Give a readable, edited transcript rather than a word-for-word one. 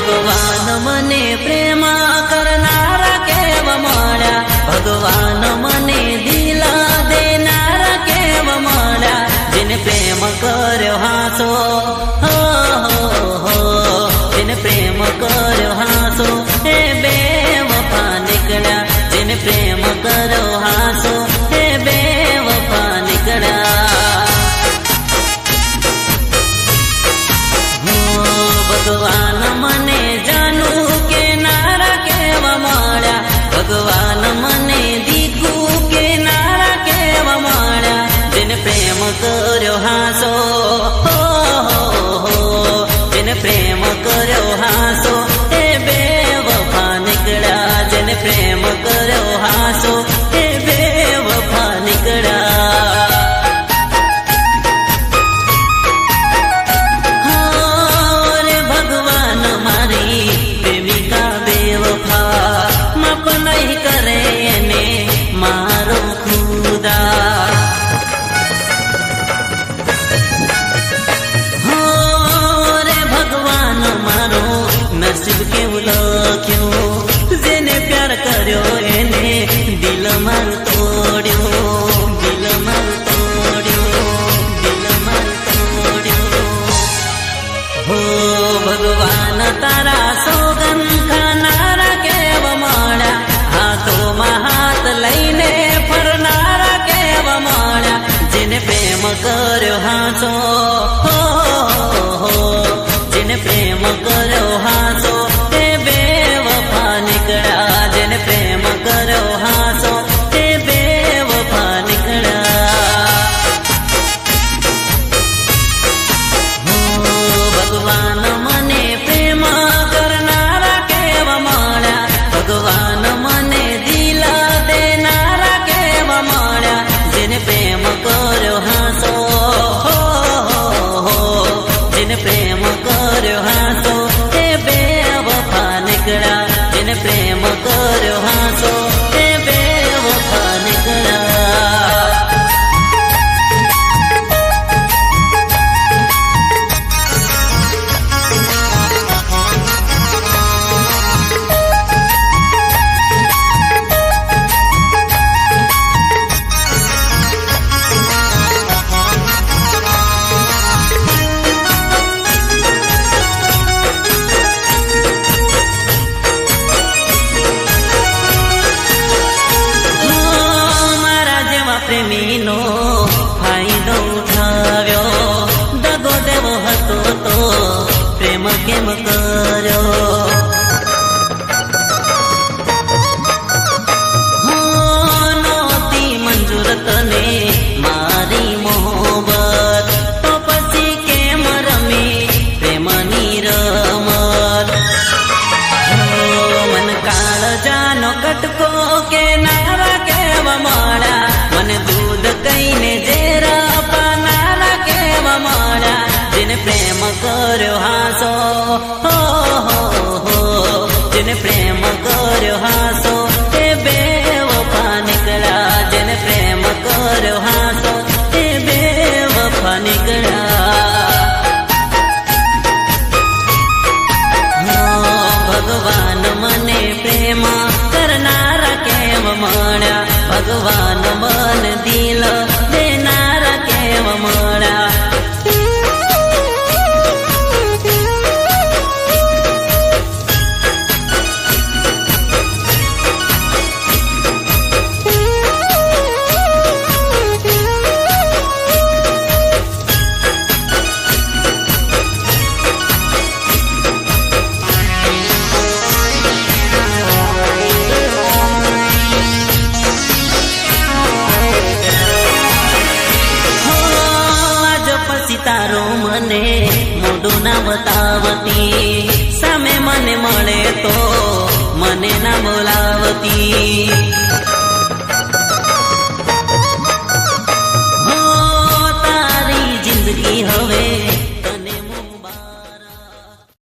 ભગવાન મને પ્રેમ કરનારા કેવા મળ્યા, ભગવાન મને દિલ દેનારા કેવા મળ્યા, જેને પ્રેમ કર્યો હાસો હો હો, જેને પ્રેમ કર્યો હાસો એ બેવફા નીકળ્યા, જેને પ્રેમ કર્યો હાસો એ બેવફા નીકળ્યા. ભગવાન મને જાનું કે નારા કેવા મળ્યા, ભગવાન મને દીકું કે નારા કેવા મળ્યા, જેને પ્રેમ કર્યો હાસો હો હો, જેને પ્રેમ કર્યો હાસો એ બેવફા નીકળ્યા, જેને પ્રેમ કર્યો હાસો એ બેવફા નીકળ્યા. નસીબ કેવું લખ્યું, જેને પ્યાર કર્યો એને દિલ મારું તોડ્યું, દિલ મારું તોડ્યું, દિલ મારું તોડ્યું. હો ભગવાન તારા સોગંદ ખાનારા કેવા મળ્યા, હાથોમાં હાથ લઈને ફરનારા કેવા મળ્યા, જેને પ્રેમ કર્યો હાસો હો હો, જેને પ્રેમ કર્યો હાસો એ બેવફા નીકળ્યા, જેને પ્રેમ કર્યો હાસો એ બેવફા નીકળ્યા. ભગવાન મને પ્રેમ કરનારા કેવા મળ્યા, ભગવાન મને દિલ દેનારા કેવા મળ્યા, જેને પ્રેમ કર્યો હાસો હો હો, જેને પ્રેમ કર્યો હાસો એ બેવફા નીકળ્યા, જેને પ્રેમ કર્યો હાસો એ બેવફા નીકળ્યા. પ્રેમીનો ફાયદો ઉઠાવ્યો, દગો દેવો હતો તો પ્રેમ કેમ કર્યો. નહોતી મંજૂર તને મારી મોહબ્બત, તો પછી કેમ રમી પ્રેમની રમત. મન કાળ જાનો કટકો કે નારા કેવા મળ્યા, મને દૂધ કહીને ઝેરા પાનારા કેવા મળ્યા, જેને પ્રેમ કર્યો હાસો હો હો, જેને પ્રેમ કર્યો હાસો એ બેવફા નીકળ્યા, જેને પ્રેમ કર્યો હાસો એ બેવફા નીકળ્યા. ભગવાન મને પ્રેમ કરનારા કેવા મળ્યા, ભગવાન મન દિલ દેનારા કેવા મળ્યા. તારો મને મોઢું ના બતાવતી, સામે મને મળે તો મને ના બોલાવતી.